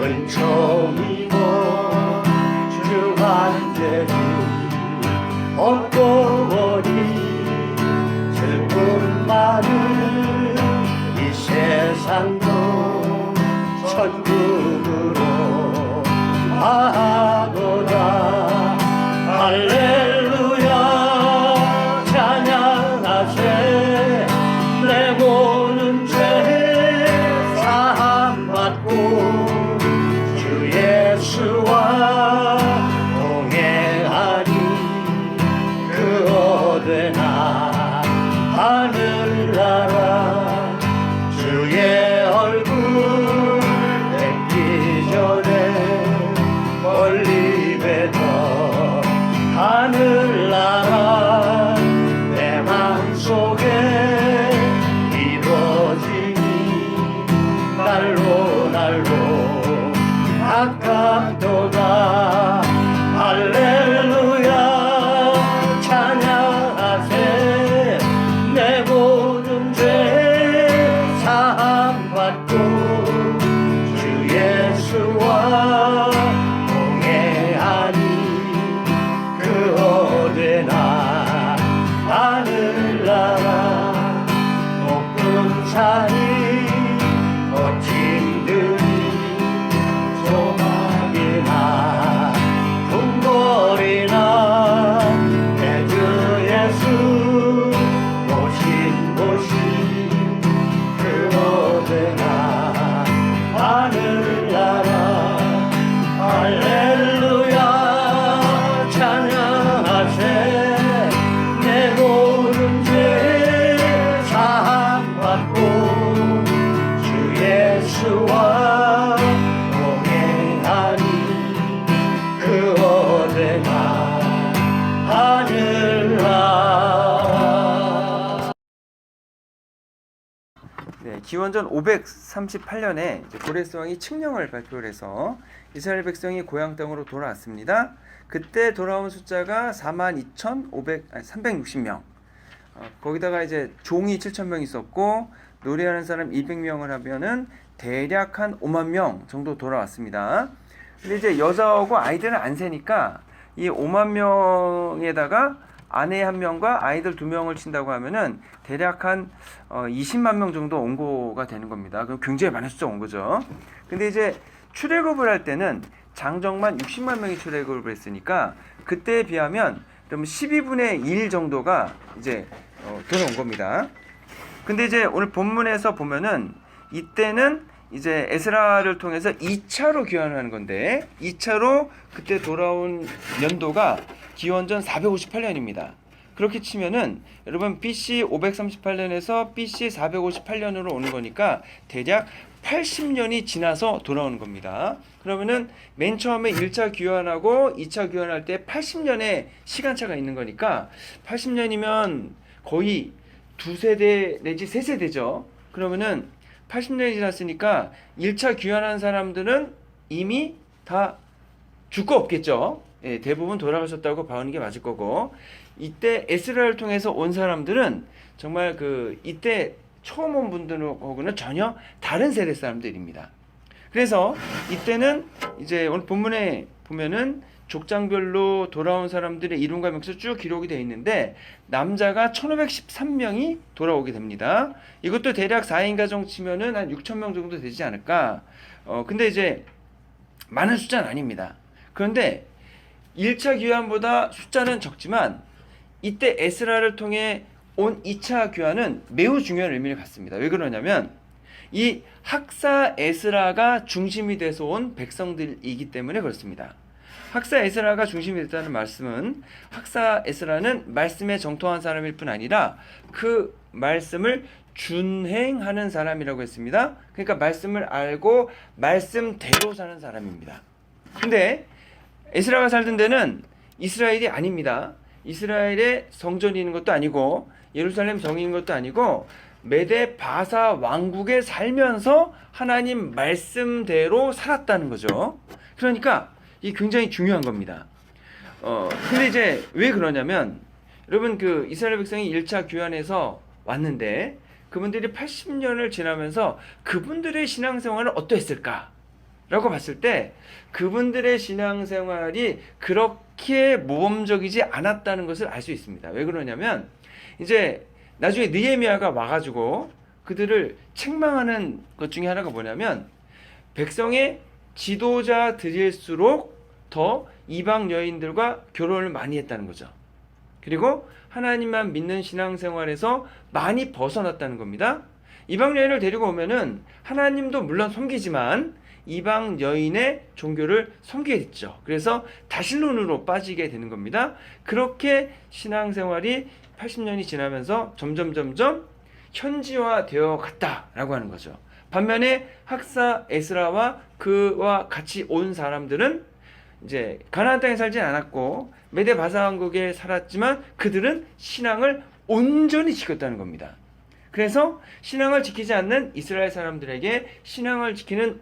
은총이고 주한제리 얻고 오니 슬픔 많은 이 세상도 천국으로 가도다. 할렐루야 찬양하세. 내 모든 죄 사함받고 주 예수와 동행하니 그 어디나 하늘나라 주의 얼굴 뵙기 전에 멀리 뵈던 하늘나라 내 맘속에 이루어지니 날로 가깝도다. 할렐루야 찬양하세. 내 모든 죄 사함받고 주 예수와 동행하니 그 어디나 하늘나라 높은 산이 거친 들이 소나기나 궁궐이나 내 주 예수 오신 곳이 그 어디나 하늘나라. 할렐루야 찬양하세. 내 모든 죄 사함받고 주 예수와 동행하니 그 어디나 하늘나라. 네, 기원전 538년에 고레스 왕이 칙령을 발표를 해서 이스라엘 백성이 고향 땅으로 돌아왔습니다. 그때 돌아온 숫자가 42,360명. 거기다가 이제 종이 7,000명 있었고 노래하는 사람 200명을 하면은 대략 한 5만 명 정도 돌아왔습니다. 근데 이제 여자하고 아이들은 안 세니까 이 5만 명에다가 아내 1명과 아이들 2명을 친다고 하면은 대략 한 20만 명 정도 온고가 되는 겁니다. 그럼 굉장히 많은 숫자 온 거죠. 근데 이제 출애굽을 할 때는 장정만 60만 명이 출애굽을 했으니까 그때에 비하면 그럼 12분의 1 정도가 이제 들어온 겁니다. 근데 이제 오늘 본문에서 보면은 이때는 이제 에스라를 통해서 2차로 귀환을 하는 건데 2차로 그때 돌아온 연도가 기원전 458년입니다. 그렇게 치면은 여러분 BC 538년에서 BC 458년으로 오는 거니까 대략 80년이 지나서 돌아오는 겁니다. 그러면은 맨 처음에 1차 귀환하고 2차 귀환할 때 80년의 시간차가 있는 거니까 80년이면 거의 2세대 내지 3세대죠. 그러면은 80년이 지났으니까 1차 귀환한 사람들은 이미 다 죽고 없겠죠. 예, 대부분 돌아가셨다고 봐오는 게 맞을 거고, 이때 에스라를 통해서 온 사람들은 정말 이때 처음 온 분들하고는 전혀 다른 세대 사람들입니다. 그래서 이때는 이제 오늘 본문에 보면은 족장별로 돌아온 사람들의 이름과 명수 쭉 기록이 되어 있는데 남자가 1513명이 돌아오게 됩니다. 이것도 대략 4인 가정 치면은 한 6,000명 정도 되지 않을까. 근데 이제 많은 숫자는 아닙니다. 그런데 1차 귀환보다 숫자는 적지만 이때 에스라를 통해 온 2차 귀환은 매우 중요한 의미를 갖습니다. 왜 그러냐면 이 학사 에스라가 중심이 돼서 온 백성들이기 때문에 그렇습니다. 학사 에스라가 중심이 됐다는 말씀은 학사 에스라는 말씀에 정통한 사람일 뿐 아니라 그 말씀을 준행하는 사람이라고 했습니다. 그러니까 말씀을 알고 말씀대로 사는 사람입니다. 근데 에스라가 살던 데는 이스라엘이 아닙니다. 이스라엘의 성전이 있는 것도 아니고 예루살렘 성이 있는 것도 아니고 메데 바사 왕국에 살면서 하나님 말씀대로 살았다는 거죠. 그러니까 이 굉장히 중요한 겁니다. 근데 이제 왜 그러냐면 여러분 이스라엘 백성이 1차 귀환해서 왔는데 그분들이 80년을 지나면서 그분들의 신앙생활은 어떠했을까? 라고 봤을 때 그분들의 신앙생활이 그렇게 모범적이지 않았다는 것을 알 수 있습니다. 왜 그러냐면 이제 나중에 느헤미야가 와가지고 그들을 책망하는 것 중에 하나가 뭐냐면 백성의 지도자들일수록 더 이방 여인들과 결혼을 많이 했다는 거죠. 그리고 하나님만 믿는 신앙생활에서 많이 벗어났다는 겁니다. 이방 여인을 데리고 오면은 하나님도 물론 섬기지만 이방 여인의 종교를 섬기게 됐죠. 그래서 다신론으로 빠지게 되는 겁니다. 그렇게 신앙생활이 80년이 지나면서 점점 현지화되어 갔다라고 하는 거죠. 반면에 학사 에스라와 그와 같이 온 사람들은 이제 가나안 땅에 살진 않았고 메데 바사 왕국에 살았지만 그들은 신앙을 온전히 지켰다는 겁니다. 그래서 신앙을 지키지 않는 이스라엘 사람들에게 신앙을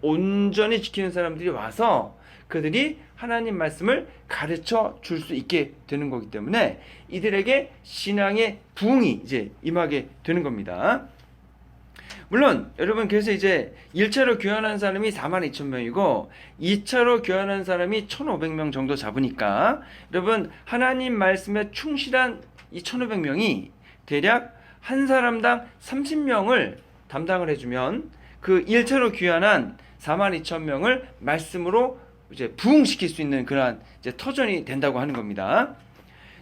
온전히 지키는 사람들이 와서 그들이 하나님 말씀을 가르쳐 줄 수 있게 되는 거기 때문에 이들에게 신앙의 부흥이 이제 임하게 되는 겁니다. 물론 여러분 그래서 이제 1차로 교환한 사람이 42,000명이고 2차로 교환한 사람이 1,500명 정도 잡으니까 여러분 하나님 말씀에 충실한 이 1,500명이 대략 한 사람당 30명을 담당을 해주면 그 1차로 귀환한 42,000명을 말씀으로 이제 부흥시킬 수 있는 그러한 이제 터전이 된다고 하는 겁니다.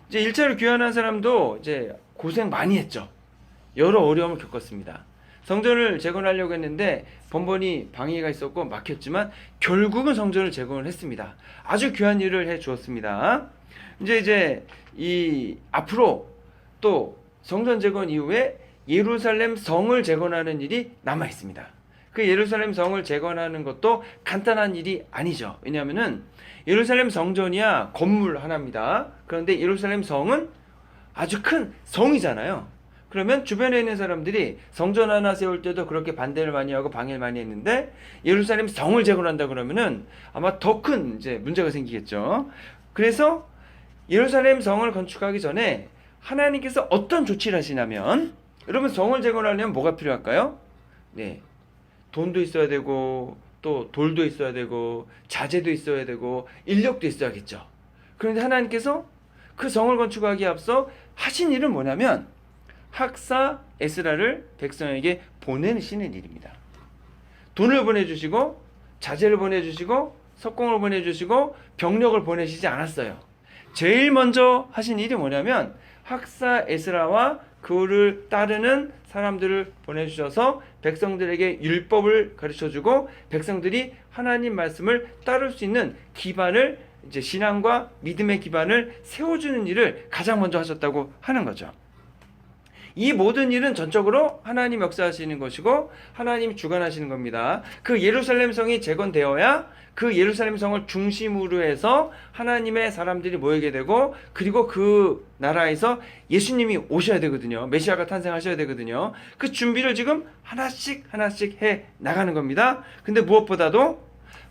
이제 1차로 귀환한 사람도 이제 고생 많이 했죠. 여러 어려움을 겪었습니다. 성전을 재건하려고 했는데 번번이 방해가 있었고 막혔지만 결국은 성전을 재건을 했습니다. 아주 귀한 일을 해 주었습니다. 이제 이 앞으로 또 성전 재건 이후에 예루살렘 성을 재건하는 일이 남아 있습니다. 그 예루살렘 성을 재건하는 것도 간단한 일이 아니죠. 왜냐하면은 예루살렘 성전이야 건물 하나입니다. 그런데 예루살렘 성은 아주 큰 성이잖아요. 그러면 주변에 있는 사람들이 성전 하나 세울 때도 그렇게 반대를 많이 하고 방해를 많이 했는데 예루살렘 성을 재건한다 그러면은 아마 더 큰 이제 문제가 생기겠죠. 그래서 예루살렘 성을 건축하기 전에 하나님께서 어떤 조치를 하시냐면 여러분 성을 재건하려면 뭐가 필요할까요? 네, 돈도 있어야 되고 또 돌도 있어야 되고 자재도 있어야 되고 인력도 있어야겠죠. 그런데 하나님께서 그 성을 건축하기에 앞서 하신 일은 뭐냐면 학사 에스라를 백성에게 보내시는 일입니다. 돈을 보내주시고 자재를 보내주시고 석공을 보내주시고 병력을 보내시지 않았어요. 제일 먼저 하신 일이 뭐냐면 학사 에스라와 그를 따르는 사람들을 보내주셔서 백성들에게 율법을 가르쳐주고 백성들이 하나님 말씀을 따를 수 있는 기반을 이제 신앙과 믿음의 기반을 세워주는 일을 가장 먼저 하셨다고 하는 거죠. 이 모든 일은 전적으로 하나님 역사하시는 것이고 하나님이 주관하시는 겁니다. 그 예루살렘 성이 재건되어야 그 예루살렘 성을 중심으로 해서 하나님의 사람들이 모이게 되고 그리고 그 나라에서 예수님이 오셔야 되거든요. 메시아가 탄생하셔야 되거든요. 그 준비를 지금 하나씩 해 나가는 겁니다. 근데 무엇보다도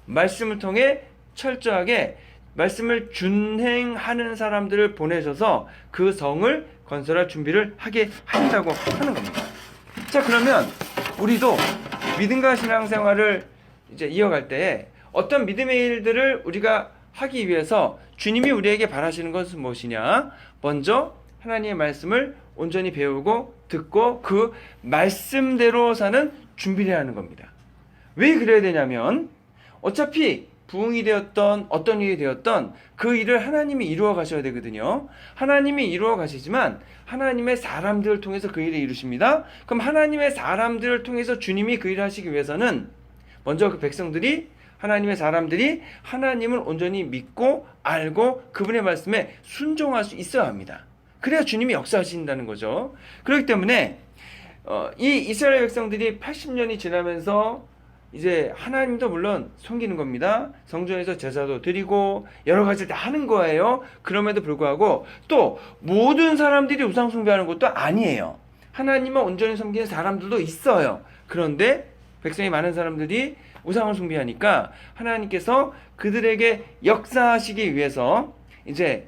말씀을 통해 철저하게 말씀을 준행하는 사람들을 보내셔서 그 성을 건설할 준비를 하게 하신다고 하는 겁니다. 자, 그러면 우리도 믿음과 신앙생활을 이제 이어갈 때 어떤 믿음의 일들을 우리가 하기 위해서 주님이 우리에게 바라시는 것은 무엇이냐? 먼저 하나님의 말씀을 온전히 배우고 듣고 그 말씀대로 사는 준비를 하는 겁니다. 왜 그래야 되냐면 어차피 부흥이 되었던 어떤 일이 되었던 그 일을 하나님이 이루어 가셔야 되거든요. 하나님이 이루어 가시지만 하나님의 사람들을 통해서 그 일을 이루십니다. 그럼 하나님의 사람들을 통해서 주님이 그 일을 하시기 위해서는 먼저 그 백성들이 하나님의 사람들이 하나님을 온전히 믿고 알고 그분의 말씀에 순종할 수 있어야 합니다. 그래야 주님이 역사하신다는 거죠. 그렇기 때문에 이 이스라엘 백성들이 80년이 지나면서 이제 하나님도 물론 섬기는 겁니다. 성전에서 제사도 드리고 여러 가지를 다 하는 거예요. 그럼에도 불구하고 또 모든 사람들이 우상 숭배하는 것도 아니에요. 하나님을 온전히 섬기는 사람들도 있어요. 그런데 백성이 많은 사람들이 우상을 숭배하니까 하나님께서 그들에게 역사하시기 위해서 이제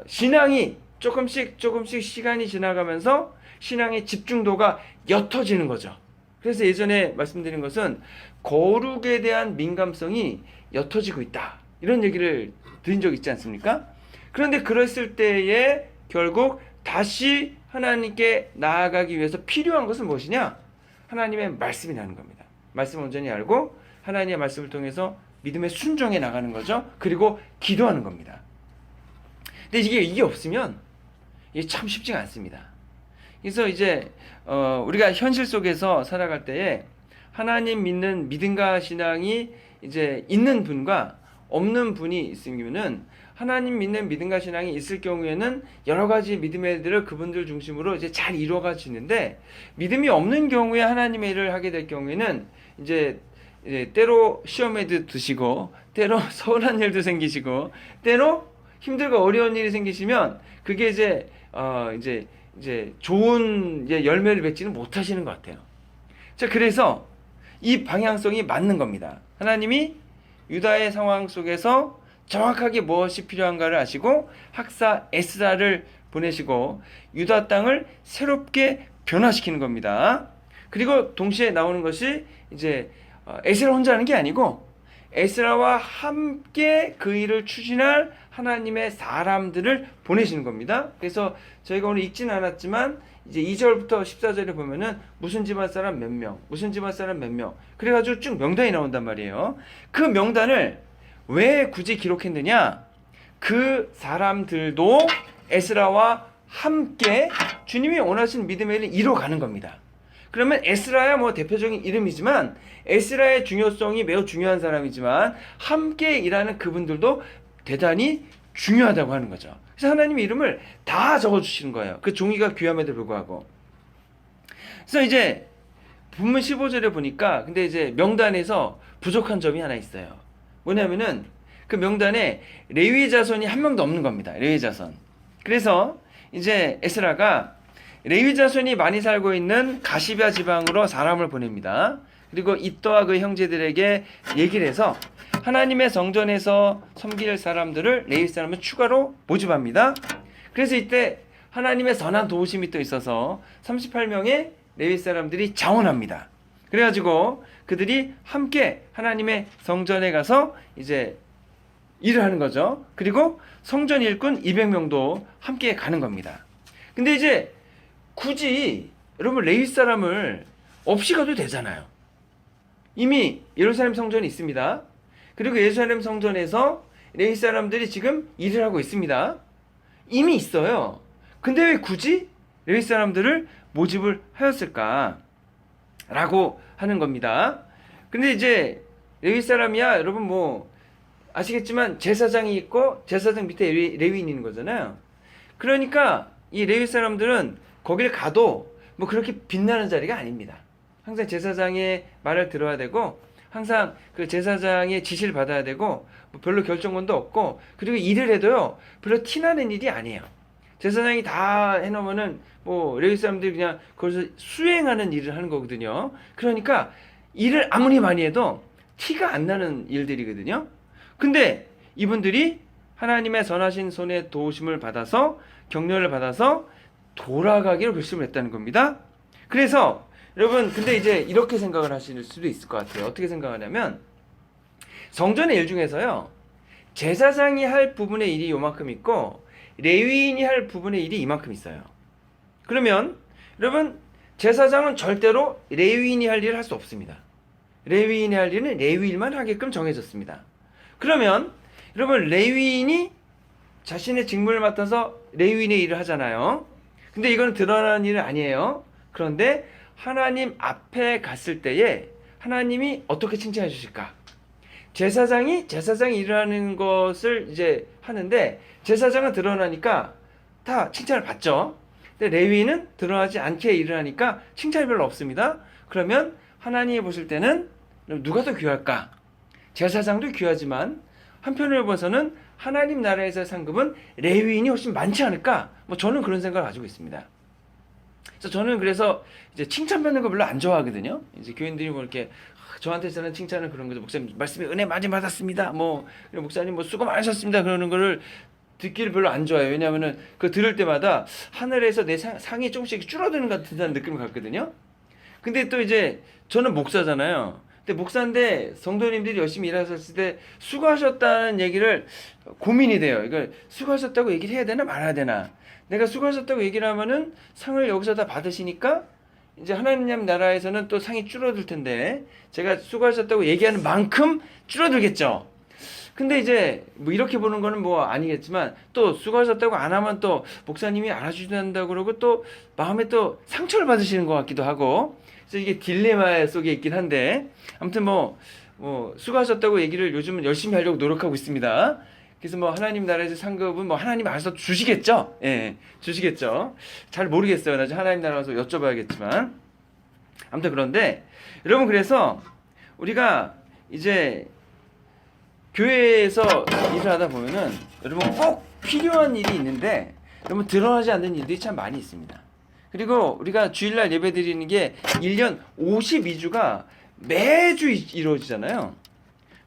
신앙이 조금씩 시간이 지나가면서 신앙의 집중도가 옅어지는 거죠. 그래서 예전에 말씀드린 것은 거룩에 대한 민감성이 옅어지고 있다. 이런 얘기를 드린 적 있지 않습니까? 그런데 그랬을 때에 결국 다시 하나님께 나아가기 위해서 필요한 것은 무엇이냐? 하나님의 말씀이 나는 겁니다. 말씀을 온전히 알고 하나님의 말씀을 통해서 믿음의 순종에 나가는 거죠. 그리고 기도하는 겁니다. 근데 이게 없으면 이게 참 쉽지가 않습니다. 그래서 이제 우리가 현실 속에서 살아갈 때에 하나님 믿는 믿음과 신앙이 이제 있는 분과 없는 분이 있으면은 하나님 믿는 믿음과 신앙이 있을 경우에는 여러 가지 믿음의 일들을 그분들 중심으로 이제 잘 이루어가지는데, 믿음이 없는 경우에 하나님의 일을 하게 될 경우에는 이제 때로 시험에도 드시고, 때로 서운한 일도 생기시고, 때로 힘들고 어려운 일이 생기시면 그게 이제 좋은 열매를 맺지는 못하시는 것 같아요. 자, 그래서 이 방향성이 맞는 겁니다. 하나님이 유다의 상황 속에서 정확하게 무엇이 필요한가를 아시고 학사 에스라를 보내시고 유다 땅을 새롭게 변화시키는 겁니다. 그리고 동시에 나오는 것이 이제 에스라 혼자 하는 게 아니고 에스라와 함께 그 일을 추진할 하나님의 사람들을 보내시는 겁니다. 그래서 저희가 오늘 읽지는 않았지만 이제 2절부터 14절에 보면은 무슨 집안 사람 몇 명, 무슨 집안 사람 몇 명, 그래가지고 쭉 명단이 나온단 말이에요. 그 명단을 왜 굳이 기록했느냐? 그 사람들도 에스라와 함께 주님이 원하신 믿음의 일을 이뤄가는 겁니다. 그러면 에스라야 뭐 대표적인 이름이지만 에스라의 중요성이 매우 중요한 사람이지만 함께 일하는 그분들도 대단히 중요하다고 하는 거죠. 그래서 하나님의 이름을 다 적어주시는 거예요. 그 종이가 귀함에도 불구하고. 그래서 이제 본문 15절에 보니까 근데 이제 명단에서 부족한 점이 하나 있어요. 뭐냐면은 그 명단에 레위 자손이 한 명도 없는 겁니다. 레위 자손. 그래서 이제 에스라가 레위 자손이 많이 살고 있는 가시베아 지방으로 사람을 보냅니다. 그리고 이또와 그 형제들에게 얘기를 해서 하나님의 성전에서 섬길 사람들을 레위 사람을 추가로 모집합니다. 그래서 이때 하나님의 선한 도우심이 또 있어서 38명의 레위 사람들이 자원합니다. 그래가지고 그들이 함께 하나님의 성전에 가서 이제 일을 하는 거죠. 그리고 성전 일꾼 200명도 함께 가는 겁니다. 근데 이제 굳이 여러분 레위 사람을 없이 가도 되잖아요. 이미 예루살렘 성전이 있습니다. 그리고 예루살렘 성전에서 레위 사람들이 지금 일을 하고 있습니다. 이미 있어요. 근데 왜 굳이 레위 사람들을 모집을 하였을까? 라고 하는 겁니다. 근데 이제 레위 사람이야 여러분 뭐 아시겠지만 제사장이 있고 제사장 밑에 레위인이 있는 거잖아요. 그러니까 이 레위 사람들은 거길 가도 뭐 그렇게 빛나는 자리가 아닙니다. 항상 제사장의 말을 들어야 되고 항상 그 제사장의 지시를 받아야 되고 뭐 별로 결정권도 없고 그리고 일을 해도요 별로 티나는 일이 아니에요. 제사장이 다 해놓으면은 뭐 레위 사람들이 그냥 거기서 수행하는 일을 하는 거거든요. 그러니까 일을 아무리 많이 해도 티가 안 나는 일들이거든요. 근데 이분들이 하나님의 선하신 손의 도우심을 받아서 격려를 받아서 돌아가기로 결심을 했다는 겁니다. 그래서 여러분 근데 이제 이렇게 생각을 하실 수도 있을 것 같아요. 어떻게 생각하냐면 성전의 일 중에서요 제사장이 할 부분의 일이 요만큼 있고 레위인이 할 부분의 일이 이만큼 있어요. 그러면 여러분 제사장은 절대로 레위인이 할 일을 할 수 없습니다. 레위인이 할 일은 레위인만 하게끔 정해졌습니다. 그러면 여러분 레위인이 자신의 직무를 맡아서 레위인의 일을 하잖아요. 근데 이건 드러나는 일은 아니에요. 그런데 하나님 앞에 갔을 때에 하나님이 어떻게 칭찬해 주실까? 제사장이 일을 하는 것을 이제 하는데 제사장은 드러나니까 다 칭찬을 받죠. 근데 레위인은 드러나지 않게 일을 하니까 칭찬이 별로 없습니다. 그러면 하나님이 보실 때는 누가 더 귀할까? 제사장도 귀하지만 한편으로 봐서는 하나님 나라에서의 상급은 레위인이 훨씬 많지 않을까? 뭐 저는 그런 생각을 가지고 있습니다. 그래서 저는 그래서 이제 칭찬받는 거 별로 안 좋아하거든요. 이제 교인들이 뭐 이렇게 저한테서는 칭찬은 그런 거죠. 목사님 말씀에 은혜 많이 받았습니다. 뭐 목사님 뭐 수고 많으셨습니다. 그러는 거를 듣기를 별로 안 좋아해요. 왜냐하면은 그 들을 때마다 하늘에서 내 상이 조금씩 줄어드는 것 같은 느낌을 갖거든요. 근데 또 이제 저는 목사잖아요. 근데 목사인데 성도님들이 열심히 일하셨을 때 수고하셨다는 얘기를 고민이 돼요. 이걸 수고하셨다고 얘기를 해야 되나 말아야 되나. 내가 수고하셨다고 얘기를 하면은 상을 여기서 다 받으시니까 이제 하나님 나라에서는 또 상이 줄어들 텐데 제가 수고하셨다고 얘기하는 만큼 줄어들겠죠. 근데 이제 뭐 이렇게 보는 거는 뭐 아니겠지만 또 수고하셨다고 안 하면 또 목사님이 알아주신다고 그러고 또 마음에 또 상처를 받으시는 것 같기도 하고 그래서 이게 딜레마 속에 있긴 한데 아무튼 뭐 수고하셨다고 얘기를 요즘은 열심히 하려고 노력하고 있습니다. 그래서 뭐 하나님 나라에서 상급은 뭐 하나님 알아서 주시겠죠. 예, 주시겠죠. 잘 모르겠어요. 나중에 하나님 나라 가서 여쭤봐야겠지만 아무튼 그런데 여러분 그래서 우리가 이제 교회에서 일을 하다 보면은 여러분 꼭 필요한 일이 있는데 여러분 드러나지 않는 일들이 참 많이 있습니다. 그리고 우리가 주일날 예배 드리는 게 1년 52주가 매주 이루어지잖아요.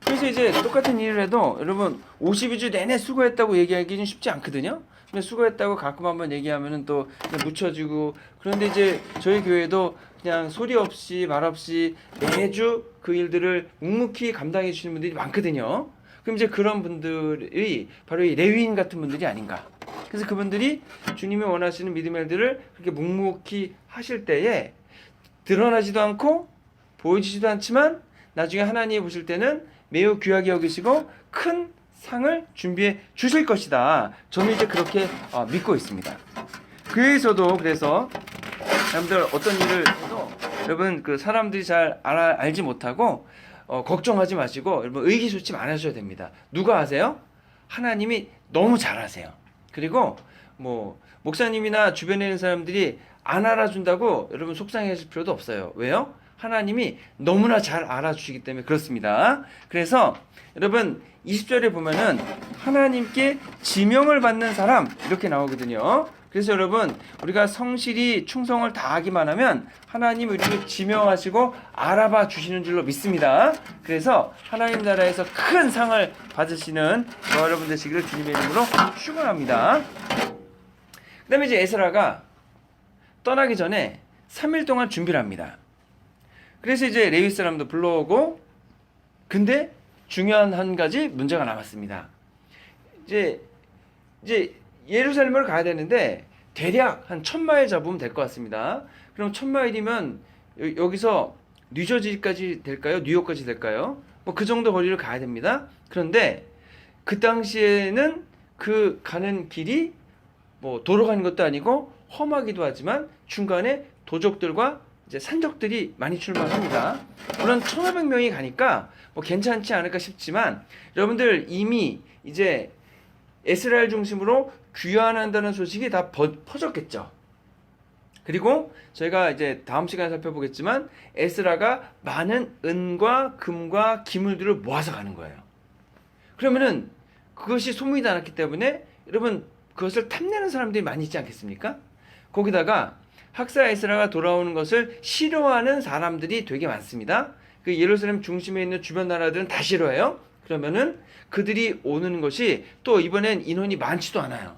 그래서 이제 똑같은 일을 해도 여러분 52주 내내 수고했다고 얘기하기는 쉽지 않거든요. 근데 수고했다고 가끔 한번 얘기하면은 또 그냥 묻혀지고 그런데 이제 저희 교회도 그냥 소리 없이 말 없이 매주 그 일들을 묵묵히 감당해 주시는 분들이 많거든요. 그럼 이제 그런 분들이 바로 이 레위인 같은 분들이 아닌가. 그래서 그분들이 주님이 원하시는 믿음의 일들을 그렇게 묵묵히 하실 때에 드러나지도 않고 보여지지도 않지만 나중에 하나님이 보실 때는 매우 귀하게 여기시고 큰 상을 준비해 주실 것이다. 저는 이제 그렇게 믿고 있습니다. 교회에서도 그래서 여러분들 어떤 일을 해도 여러분 그 사람들이 잘 알지 못하고 걱정하지 마시고 여러분 의기소침 안 하셔야 됩니다. 누가 아세요? 하나님이 너무 잘 아세요. 그리고 뭐 목사님이나 주변에 있는 사람들이 안 알아준다고 여러분 속상해하실 필요도 없어요. 왜요? 하나님이 너무나 잘 알아주시기 때문에 그렇습니다. 그래서 여러분 20절에 보면은 하나님께 지명을 받는 사람 이렇게 나오거든요. 그래서 여러분 우리가 성실히 충성을 다하기만 하면 하나님 우리를 지명하시고 알아봐 주시는 줄로 믿습니다. 그래서 하나님 나라에서 큰 상을 받으시는 저와 여러분 되시기를 주님의 이름으로 축원합니다. 그 다음에 이제 에스라가 떠나기 전에 3일 동안 준비를 합니다. 그래서 이제 레위 사람도 불러오고 근데 중요한 한 가지 문제가 남았습니다. 이제 예루살렘을 가야 되는데 대략 한 1000마일 잡으면 될 것 같습니다. 그럼 1000마일이면 여기서 뉴저지까지 될까요? 뉴욕까지 될까요? 뭐 그 정도 거리를 가야 됩니다. 그런데 그 당시에는 그 가는 길이 뭐 도로 가는 것도 아니고 험하기도 하지만 중간에 도적들과 이제 산적들이 많이 출몰합니다. 물론 1500명이 가니까 뭐 괜찮지 않을까 싶지만 여러분들 이미 이제 에스라엘 중심으로 귀환한다는 소식이 다 퍼졌겠죠. 그리고 저희가 이제 다음 시간에 살펴보겠지만 에스라가 많은 은과 금과 기물들을 모아서 가는 거예요. 그러면은 그것이 소문이 나왔기 때문에 여러분 그것을 탐내는 사람들이 많이 있지 않겠습니까? 거기다가 학사 에스라가 돌아오는 것을 싫어하는 사람들이 되게 많습니다. 그 예루살렘 중심에 있는 주변 나라들은 다 싫어해요. 그러면은 그들이 오는 것이 또 이번엔 인원이 많지도 않아요.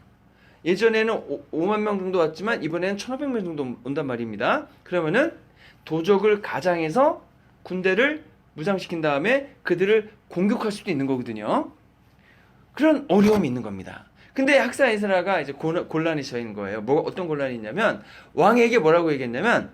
예전에는 5만 명 정도 왔지만 이번에는 1500명 정도 온단 말입니다. 그러면은 도적을 가장해서 군대를 무장시킨 다음에 그들을 공격할 수도 있는 거거든요. 그런 어려움이 있는 겁니다. 근데 학사 에스라가 이제 곤란이 처인 거예요. 어떤 곤란이 있냐면 왕에게 뭐라고 얘기했냐면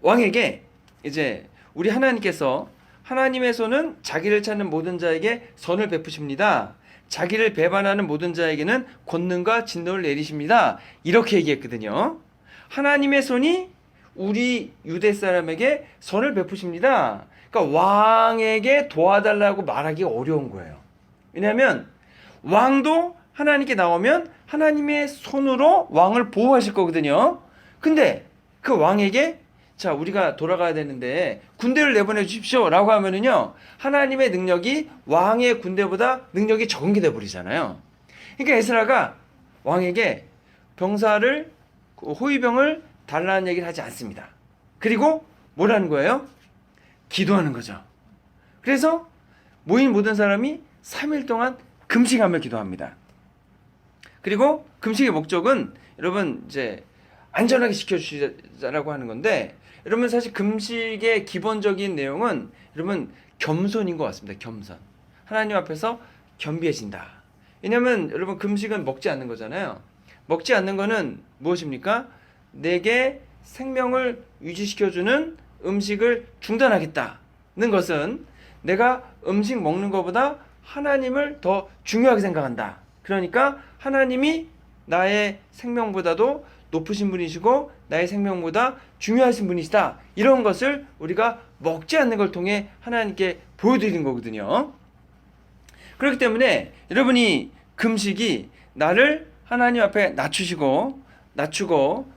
왕에게 이제 우리 하나님께서 하나님의 손은 자기를 찾는 모든 자에게 선을 베푸십니다. 자기를 배반하는 모든 자에게는 권능과 진노를 내리십니다. 이렇게 얘기했거든요. 하나님의 손이 우리 유대 사람에게 선을 베푸십니다. 그러니까 왕에게 도와달라고 말하기 어려운 거예요. 왜냐하면 왕도 하나님께 나오면 하나님의 손으로 왕을 보호하실 거거든요. 근데 그 왕에게 자 우리가 돌아가야 되는데 군대를 내보내 주십시오 라고 하면은요 하나님의 능력이 왕의 군대보다 능력이 적은 게 돼버리잖아요. 그러니까 에스라가 왕에게 병사를 호위병을 달라는 얘기를 하지 않습니다. 그리고 뭐라는 거예요? 기도하는 거죠. 그래서 모인 모든 사람이 3일 동안 금식하며 기도합니다. 그리고 금식의 목적은 여러분 이제 안전하게 지켜주시라고 하는 건데 여러분 사실 금식의 기본적인 내용은 여러분 겸손인 것 같습니다. 겸손. 하나님 앞에서 겸비해진다. 왜냐하면 여러분 금식은 먹지 않는 거잖아요. 먹지 않는 거는 무엇입니까? 내게 생명을 유지시켜주는 음식을 중단하겠다는 것은 내가 음식 먹는 것보다 하나님을 더 중요하게 생각한다. 그러니까 하나님이 나의 생명보다도 높으신 분이시고 나의 생명보다 중요하신 분이시다. 이런 것을 우리가 먹지 않는 걸 통해 하나님께 보여드리는 거거든요. 그렇기 때문에 여러분이 금식이 나를 하나님 앞에 낮추고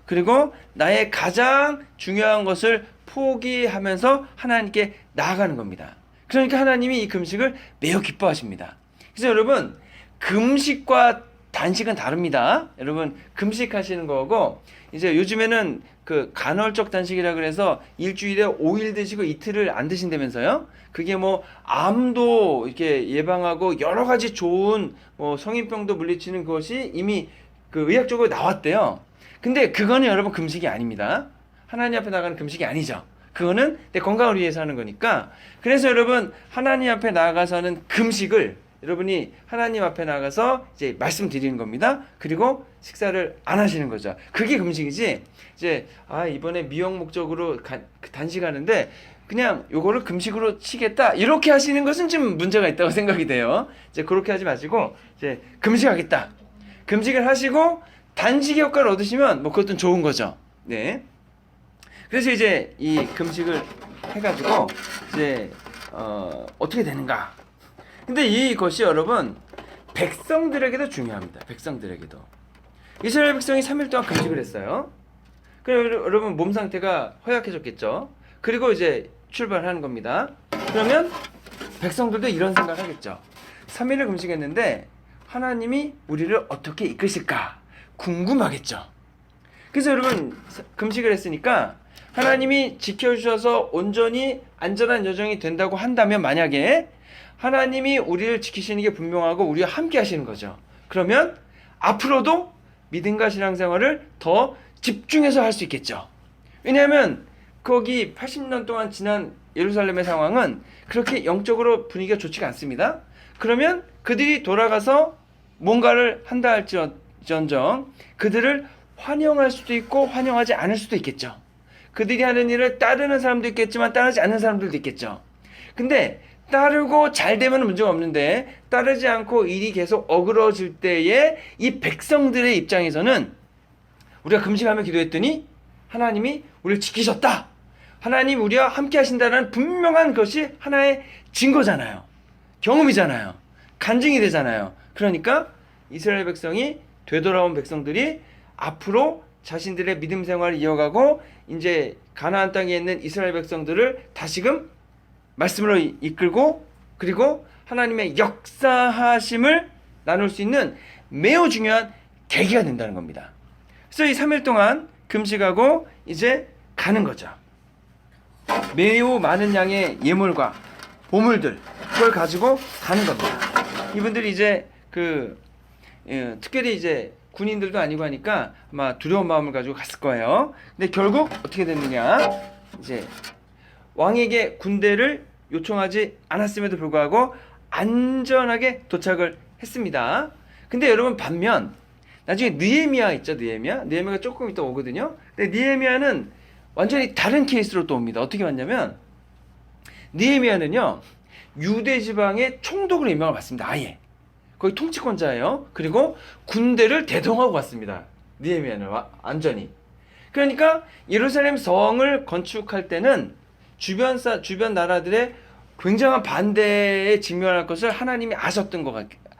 그리고 나의 가장 중요한 것을 포기하면서 하나님께 나아가는 겁니다. 그러니까 하나님이 이 금식을 매우 기뻐하십니다. 그래서 여러분 금식과 단식은 다릅니다. 여러분 금식하시는 거고 이제 요즘에는 그 간헐적 단식이라 그래서 일주일에 5일 드시고 이틀을 안 드신다면서요? 그게 뭐 암도 이렇게 예방하고 여러 가지 좋은 뭐 성인병도 물리치는 것이 이미 그 의학적으로 나왔대요. 근데 그거는 여러분 금식이 아닙니다. 하나님 앞에 나가는 금식이 아니죠. 그거는 내 건강을 위해서 하는 거니까. 그래서 여러분 하나님 앞에 나가서는 금식을 여러분이 하나님 앞에 나가서 이제 말씀드리는 겁니다. 그리고 식사를 안 하시는 거죠. 그게 금식이지. 이제 이번에 미용 목적으로 단식하는데 그냥 요거를 금식으로 치겠다 이렇게 하시는 것은 좀 문제가 있다고 생각이 돼요. 이제 그렇게 하지 마시고 이제 금식하겠다. 금식을 하시고 단식의 효과를 얻으시면 뭐 그것도 좋은 거죠. 네. 그래서 이제 이 금식을 해가지고 이제 어떻게 되는가? 근데 이것이 여러분 백성들에게도 중요합니다. 백성들에게도 이스라엘 백성이 3일 동안 금식을 했어요. 그럼 여러분 몸 상태가 허약해졌겠죠. 그리고 이제 출발하는 겁니다. 그러면 백성들도 이런 생각을 하겠죠. 3일을 금식했는데 하나님이 우리를 어떻게 이끄실까 궁금하겠죠. 그래서 여러분 금식을 했으니까 하나님이 지켜주셔서 온전히 안전한 여정이 된다고 한다면 만약에 하나님이 우리를 지키시는 게 분명하고 우리와 함께 하시는 거죠. 그러면 앞으로도 믿음과 신앙생활을 더 집중해서 할 수 있겠죠. 왜냐하면 거기 80년 동안 지난 예루살렘의 상황은 그렇게 영적으로 분위기가 좋지가 않습니다. 그러면 그들이 돌아가서 뭔가를 한다 할지언정 그들을 환영할 수도 있고 환영하지 않을 수도 있겠죠. 그들이 하는 일을 따르는 사람도 있겠지만 따르지 않는 사람들도 있겠죠. 근데 따르고 잘 되면 문제가 없는데 따르지 않고 일이 계속 어그러질 때에 이 백성들의 입장에서는 우리가 금식하며 기도했더니 하나님이 우리를 지키셨다. 하나님 우리와 함께 하신다는 분명한 것이 하나의 증거잖아요. 경험이잖아요. 간증이 되잖아요. 그러니까 이스라엘 백성이 되돌아온 백성들이 앞으로 자신들의 믿음 생활을 이어가고 이제 가나안 땅에 있는 이스라엘 백성들을 다시금 말씀으로 이끌고 그리고 하나님의 역사하심을 나눌 수 있는 매우 중요한 계기가 된다는 겁니다. 그래서 이 3일 동안 금식하고 이제 가는 거죠. 매우 많은 양의 예물과 보물들 그걸 가지고 가는 겁니다. 이분들이 이제 특별히 이제 군인들도 아니고 하니까 아마 두려운 마음을 가지고 갔을 거예요. 근데 결국 어떻게 됐느냐? 이제 왕에게 군대를 요청하지 않았음에도 불구하고 안전하게 도착을 했습니다. 근데 여러분 반면 나중에 느헤미야 있죠. 느헤미야가 조금 이따 오거든요. 근데 느헤미야는 완전히 다른 케이스로 또 옵니다. 어떻게 왔냐면 느헤미야는요 유대 지방의 총독으로 임명을 받습니다. 아예 거기 통치권자예요. 그리고 군대를 대동하고 왔습니다. 느헤미야는 완전히. 그러니까 예루살렘 성을 건축할 때는 주변 나라들의 굉장한 반대에 직면할 것을 하나님이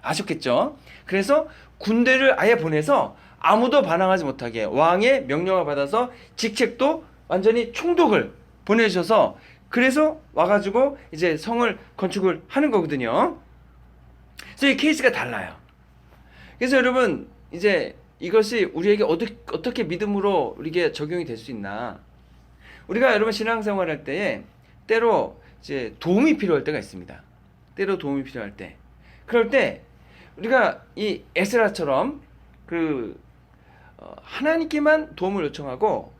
아셨겠죠. 그래서 군대를 아예 보내서 아무도 반항하지 못하게 왕의 명령을 받아서 직책도 완전히 총독을 보내주셔서 그래서 와가지고 이제 성을 건축을 하는 거거든요. 그래서 이 케이스가 달라요. 그래서 여러분 이제 이것이 우리에게 어떻게 믿음으로 우리에게 적용이 될 수 있나? 우리가 여러분 신앙생활할 때에 때로 이제 도움이 필요할 때가 있습니다. 때로 도움이 필요할 때. 그럴 때 우리가 이 에스라처럼 하나님께만 도움을 요청하고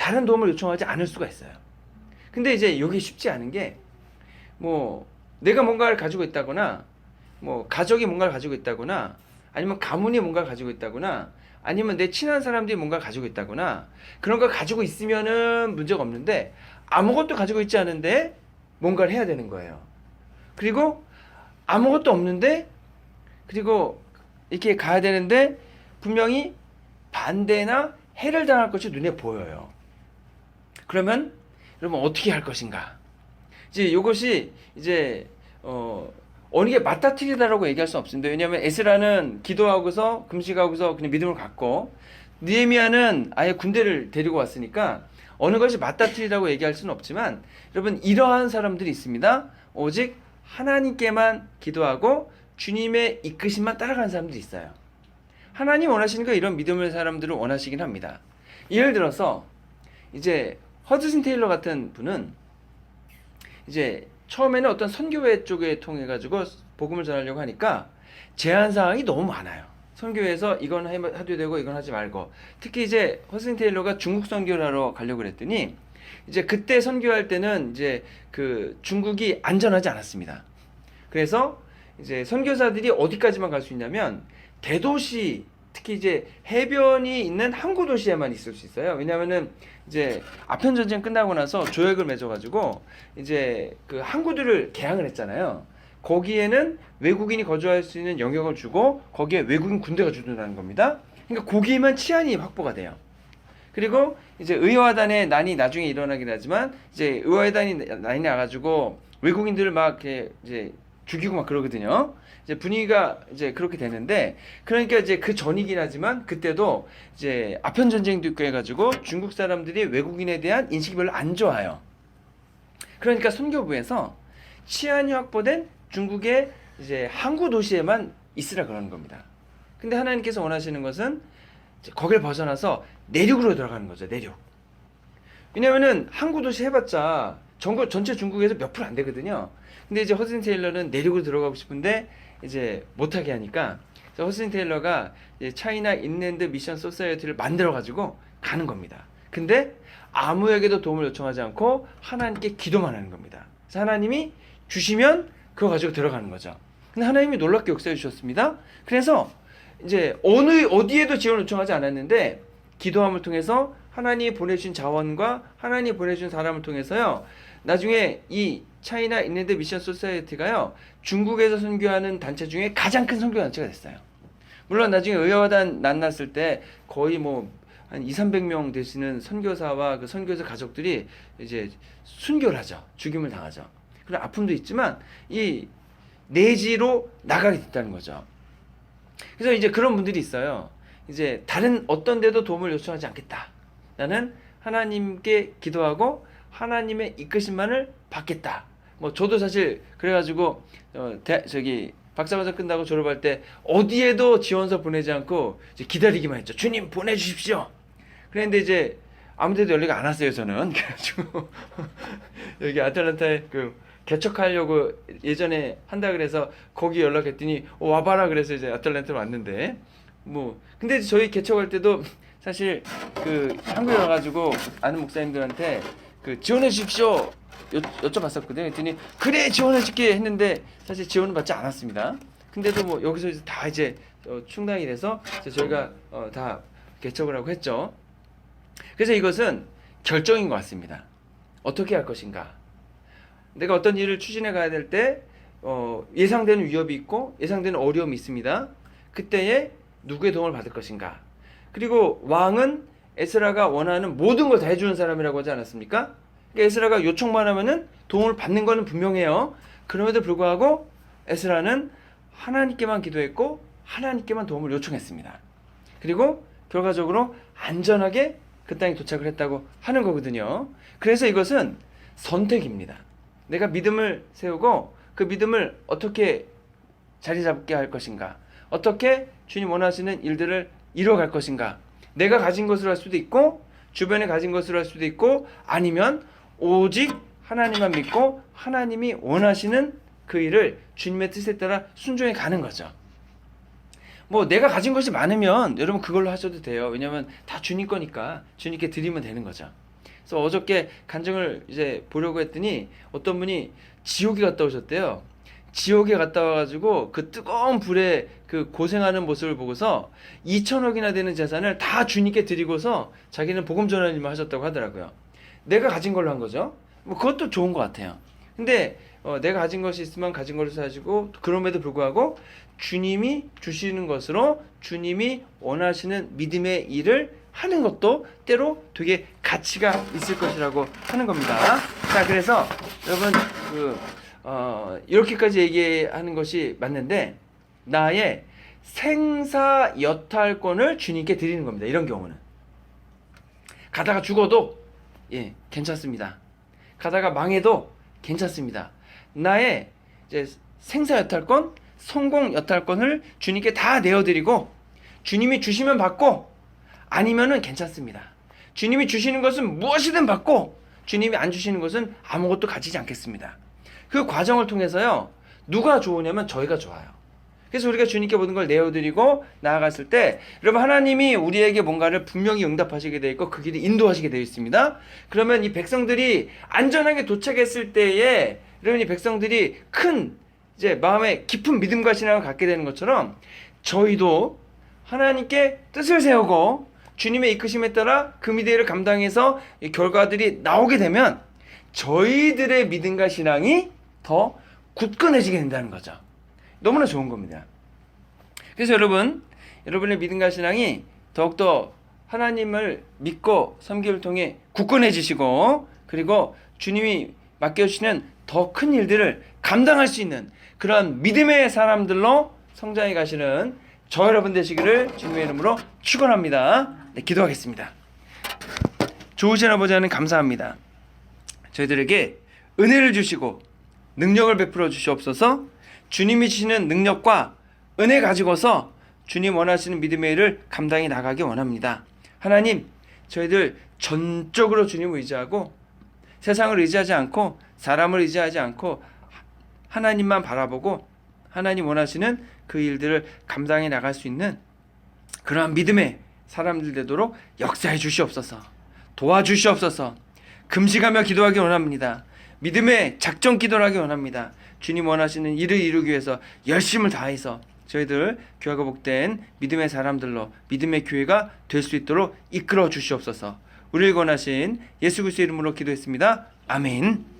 다른 도움을 요청하지 않을 수가 있어요. 근데 이제 이게 쉽지 않은 게 뭐 내가 뭔가를 가지고 있다거나 뭐 가족이 뭔가를 가지고 있다거나 아니면 가문이 뭔가를 가지고 있다거나 아니면 내 친한 사람들이 뭔가를 가지고 있다거나 그런 걸 가지고 있으면은 문제가 없는데 아무것도 가지고 있지 않은데 뭔가를 해야 되는 거예요. 그리고 아무것도 없는데 그리고 이렇게 가야 되는데 분명히 반대나 해를 당할 것이 눈에 보여요. 그러면 여러분 어떻게 할 것인가? 이제 이것이 이제 어느 게 맞다 틀리다라고 얘기할 수 없습니다. 왜냐하면 에스라는 기도하고서 금식하고서 그냥 믿음을 갖고 느헤미야는 아예 군대를 데리고 왔으니까 어느 것이 맞다 틀리다고 얘기할 수는 없지만 여러분 이러한 사람들이 있습니다. 오직 하나님께만 기도하고 주님의 이끄심만 따라가는 사람들이 있어요. 하나님 원하시는 거 이런 믿음의 사람들을 원하시긴 합니다. 예를 들어서 이제 허드슨 테일러 같은 분은 이제 처음에는 어떤 선교회 쪽에 통해 가지고 복음을 전하려고 하니까 제한 사항이 너무 많아요. 선교회에서 이건 해도 되고 이건 하지 말고 특히 이제 허드슨 테일러가 중국 선교를 하러 가려고 그랬더니 이제 그때 선교할 때는 이제 그 중국이 안전하지 않았습니다. 그래서 이제 선교사들이 어디까지만 갈 수 있냐면 대도시 특히 이제 해변이 있는 항구 도시에만 있을 수 있어요. 왜냐하면은 이제 아편 전쟁 끝나고 나서 조약을 맺어가지고 이제 그 항구들을 개항을 했잖아요. 거기에는 외국인이 거주할 수 있는 영역을 주고 거기에 외국인 군대가 주둔하는 겁니다. 그러니까 거기만 치안이 확보가 돼요. 그리고 이제 의화단의 난이 나중에 일어나긴 하지만 이제 의화단이 난이 나가지고 외국인들을 막 이제 죽이고 막 그러거든요. 이제 분위기가 이제 그렇게 되는데 그러니까 이제 그 전이긴 하지만 그때도 이제 아편 전쟁도 있고 해가지고 중국 사람들이 외국인에 대한 인식이 별로 안 좋아요. 그러니까 선교부에서 치안이 확보된 중국의 이제 항구 도시에만 있으라 그러는 겁니다. 근데 하나님께서 원하시는 것은 거길 벗어나서 내륙으로 들어가는 거죠. 내륙. 왜냐면은 항구 도시 해봤자 전체 중국에서 몇 프로 안 되거든요. 근데 이제 허드슨 테일러는 내륙으로 들어가고 싶은데 이제 못하게 하니까 허드슨 테일러가 차이나 인랜드 미션 소사이어티를 만들어 가지고 가는 겁니다. 근데 아무에게도 도움을 요청하지 않고 하나님께 기도만 하는 겁니다. 그래서 하나님이 주시면 그거 가지고 들어가는 거죠. 근데 하나님이 놀랍게 역사해 주셨습니다. 그래서 이제 어디에도 지원을 요청하지 않았는데 기도함을 통해서 하나님이 보내주신 자원과 하나님이 보내주신 사람을 통해서요. 나중에 이 차이나 인랜드 미션 소사이어티가요. 중국에서 선교하는 단체 중에 가장 큰 선교 단체가 됐어요. 물론 나중에 의화단 났을 때 거의 뭐 한 200~300명 되시는 선교사와 그 선교사 가족들이 이제 순교를 하죠. 죽임을 당하죠. 그런 아픔도 있지만 이 내지로 나가게 됐다는 거죠. 그래서 이제 그런 분들이 있어요. 이제 다른 어떤 데도 도움을 요청하지 않겠다. 나는 하나님께 기도하고 하나님의 이끄심만을 받겠다. 뭐 저도 사실 그래가지고 박사과정 끝나고 졸업할 때 어디에도 지원서 보내지 않고 이제 기다리기만 했죠. 주님 보내주십시오. 그런데 이제 아무데도 연락이 안 왔어요. 저는 그래가지고 여기 아틀란타에 그 개척하려고 예전에 한다 그래서 거기 연락했더니 와봐라 그래서 이제 아틀란타로 왔는데 뭐 근데 저희 개척할 때도 사실 그 한국에 와가지고 아는 목사님들한테 그 지원해 주십시오 여쭤봤었거든요. 그랬더니 그래 지원해 줄게 했는데 사실 지원은 받지 않았습니다. 근데도 뭐 여기서 이제 다 이제 충당이 돼서 이제 저희가 다 개척을 하고 했죠. 그래서 이것은 결정인 것 같습니다. 어떻게 할 것인가. 내가 어떤 일을 추진해 가야 될 때 예상되는 위협이 있고 예상되는 어려움이 있습니다. 그때에 누구의 도움을 받을 것인가. 그리고 왕은 에스라가 원하는 모든 걸 다 해주는 사람이라고 하지 않았습니까? 그러니까 에스라가 요청만 하면은 도움을 받는 거는 분명해요. 그럼에도 불구하고 에스라는 하나님께만 기도했고 하나님께만 도움을 요청했습니다. 그리고 결과적으로 안전하게 그 땅에 도착을 했다고 하는 거거든요. 그래서 이것은 선택입니다. 내가 믿음을 세우고 그 믿음을 어떻게 자리 잡게 할 것인가, 어떻게 주님 원하시는 일들을 이뤄갈 것인가. 내가 가진 것으로 할 수도 있고 주변에 가진 것으로 할 수도 있고 아니면 오직 하나님만 믿고 하나님이 원하시는 그 일을 주님의 뜻에 따라 순종해 가는 거죠. 뭐 내가 가진 것이 많으면 여러분 그걸로 하셔도 돼요. 왜냐하면 다 주님 거니까 주님께 드리면 되는 거죠. 그래서 어저께 간증을 이제 보려고 했더니 어떤 분이 지옥에 갔다 오셨대요. 지옥에 갔다 와가지고 그 뜨거운 불에 그 고생하는 모습을 보고서 2천억이나 되는 재산을 다 주님께 드리고서 자기는 복음 전하는 일만 하셨다고 하더라고요. 내가 가진 걸로 한 거죠. 뭐 그것도 좋은 것 같아요. 근데 내가 가진 것이 있으면 가진 것을 가지고 그럼에도 불구하고 주님이 주시는 것으로 주님이 원하시는 믿음의 일을 하는 것도 때로 되게 가치가 있을 것이라고 하는 겁니다. 자, 그래서 여러분 이렇게까지 얘기하는 것이 맞는데 나의 생사 여탈권을 주님께 드리는 겁니다. 이런 경우는 가다가 죽어도 괜찮습니다. 가다가 망해도 괜찮습니다. 나의 이제 생사 여탈권, 성공 여탈권을 주님께 다 내어드리고 주님이 주시면 받고 아니면은 괜찮습니다. 주님이 주시는 것은 무엇이든 받고 주님이 안 주시는 것은 아무것도 가지지 않겠습니다. 그 과정을 통해서요, 누가 좋으냐면 저희가 좋아요. 그래서 우리가 주님께 모든 걸 내어드리고 나아갔을 때 여러분 하나님이 우리에게 뭔가를 분명히 응답하시게 되어 있고 그 길을 인도하시게 되어 있습니다. 그러면 이 백성들이 안전하게 도착했을 때에 여러분 이 백성들이 큰 이제 마음에 깊은 믿음과 신앙을 갖게 되는 것처럼 저희도 하나님께 뜻을 세우고 주님의 이끄심에 따라 그 미래를 감당해서 이 결과들이 나오게 되면 저희들의 믿음과 신앙이 더 굳건해지게 된다는 거죠. 너무나 좋은 겁니다. 그래서 여러분의 믿음과 신앙이 더욱더 하나님을 믿고 섬기를 통해 굳건해지시고 그리고 주님이 맡겨주시는 더 큰 일들을 감당할 수 있는 그런 믿음의 사람들로 성장해 가시는 저 여러분 되시기를 주님의 이름으로 축원합니다. 네, 기도하겠습니다. 좋으신 아버지 하나님 감사합니다. 저희들에게 은혜를 주시고 능력을 베풀어 주시옵소서. 주님이 주시는 능력과 은혜 가지고서 주님 원하시는 믿음의 일을 감당해 나가기 원합니다. 하나님, 저희들 전적으로 주님을 의지하고 세상을 의지하지 않고 사람을 의지하지 않고 하나님만 바라보고 하나님 원하시는 그 일들을 감당해 나갈 수 있는 그러한 믿음의 사람들 되도록 역사해 주시옵소서. 도와주시옵소서. 금식하며 기도하기 원합니다. 믿음의 작전 기도를 하기 원합니다. 주님 원하시는 일을 이루기 위해서 열심을 다해서 저희들 교회가 복된 믿음의 사람들로 믿음의 교회가 될 수 있도록 이끌어 주시옵소서. 우리를 권하신 예수 그리스도의 이름으로 기도했습니다. 아멘.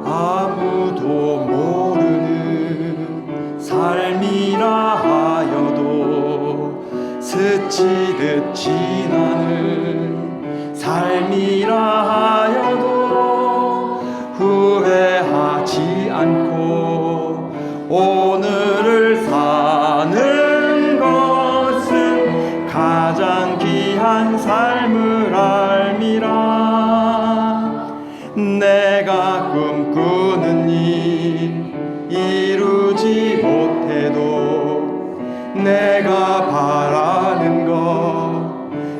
아무도 모르는 삶이라 하여도 스치듯 지나는 삶이라 하여도 후회하지 않고 오늘을 사는 것은 가장 귀한 삶을 알미라. 내가 꿈꾸는 일 이루지 못해도 내가 바라는 것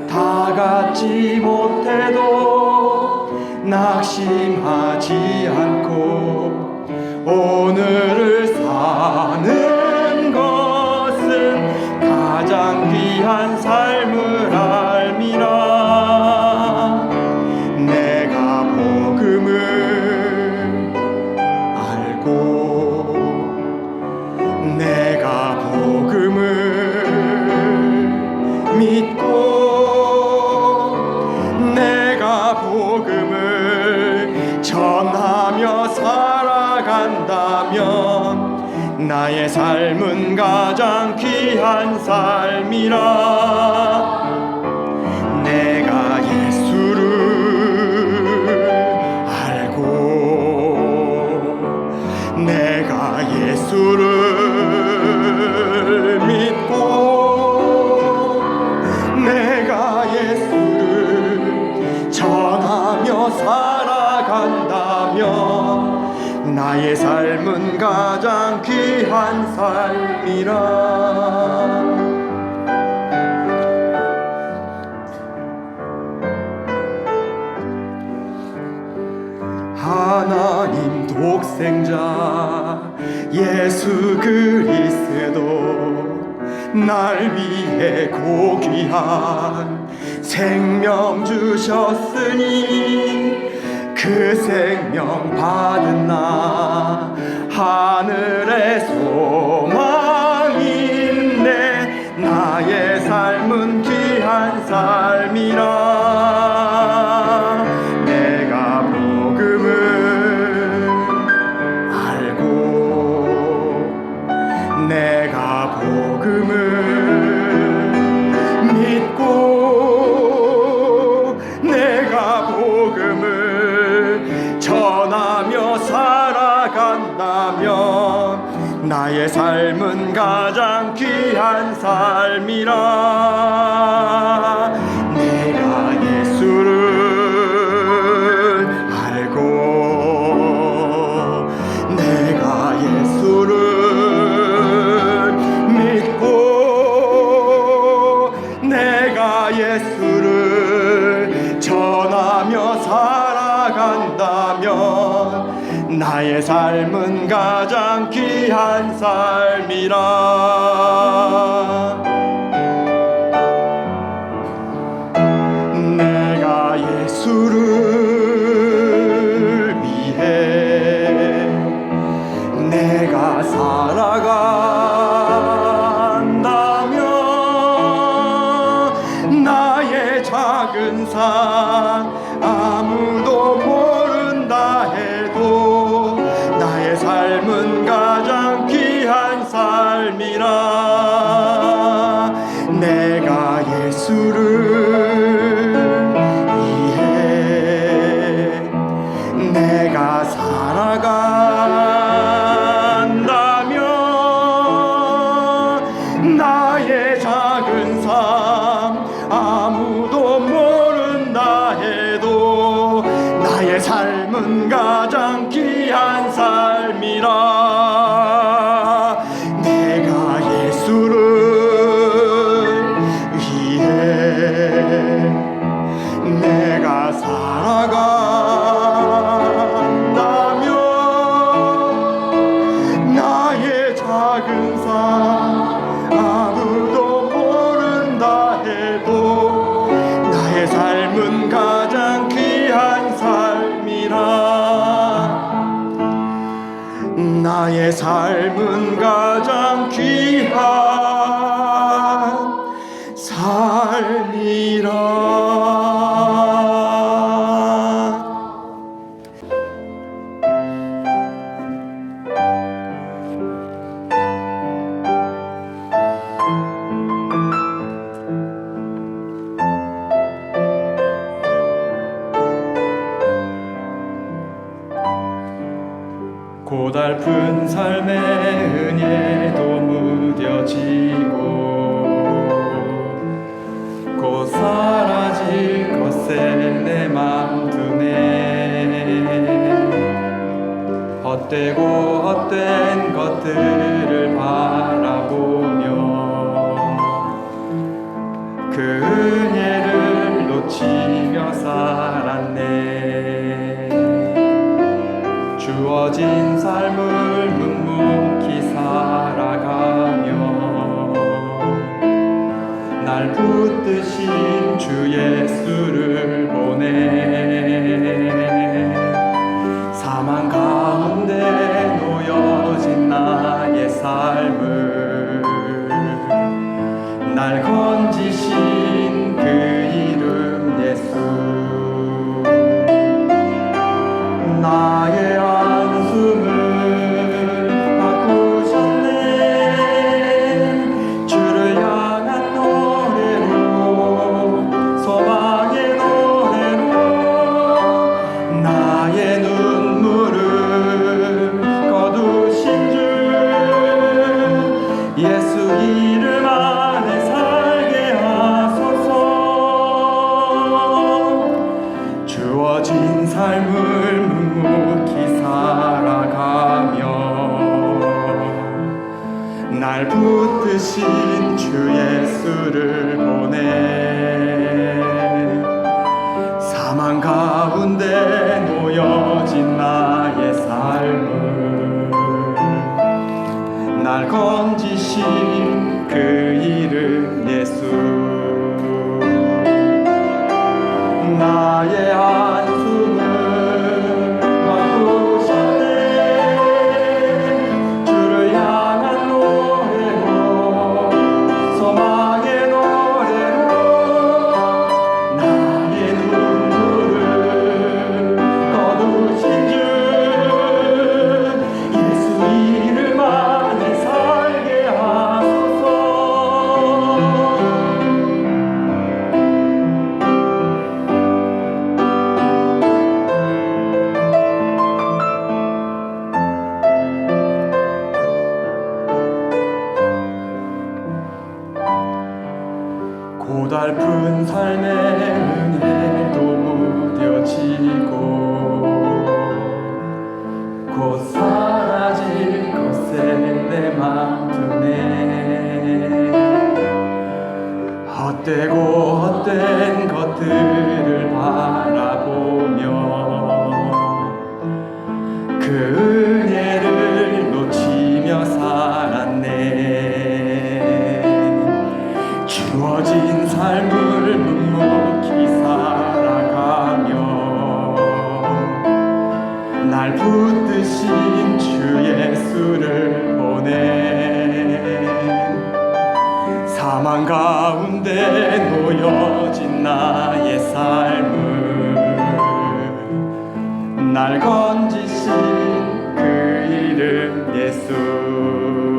다 갖지 못해도 낙심하지 않고 오늘을 사는 것은 가장 귀한 삶을 알미라. 내가 복음을 알고 내가 복음을 믿고 내가 복음을 전하며 살아간다면 나의 삶은 가장 귀한 삶이라. 내가 예수를 알고 내가 예수를 믿고 내가 예수를 전하며 살아간다면 나의 삶은 가장 귀한 삶이라. 하나님 독생자 예수 그리스도 날 위해 고귀한 생명 주셨으니 그 생명 받은 나 하늘의 소망인데 나의 삶은 귀한 삶이라 내가 복음을 알고 내가 복음을 믿고 내가 복음을 전하며 살아간다면 나의 삶은 가장 귀한 삶이라 내가 예수를 알고 내가 예수를 믿고 내가 예수를 전하며 살아간다면 나의 삶은 가장 귀한 삶이라 내가 예수를 위해 내가 살아간다면 나의 작은 삶 아무도 모른다 해도 나의 삶은 가장 귀한 삶이라 내가 예수를 위해 내가 살아간다면 나의 작은 삶 아무도 모른다 해도 나의 삶은 가장 귀한 삶이라 내가 예수를 위해 내가 살아간다면 나의 작은 삶 아무도 모른다 해도 나의 삶은 가장 귀한 삶이라 나의 삶은 가장 귀한 삶이라 고달픈 삶의 은혜도 무뎌지고 곧 사라질 것에 내 맘 두네 헛되고 헛된 것들을 바라보며 그 은혜를 놓치며 살았네 주어진 삶을 묵묵히 살아가며 날 붙드신 주 예수를 보내 사망 가운데 놓여진 나의 삶을 날 건지신 그 이름 예수 나의 안숨을 바꾸셨네 주를 향한 노래로 소망의 노래로 나의 눈물을 거두신 주 예수 이름 안에 살게 하소서 주어진 삶을 묵묵히 살아가며 날 붙드신 주 예수를 보내 사망 가운데 놓여진 헛되고 헛된 것들을 바라보며 그 은혜를 놓치며 살았네. 주어진 삶을 묵묵히 살아가며 날 붙드신 주 예수를 보내. 사망 가운데 놓여진 나의 삶을 날 건지신 그 이름 예수.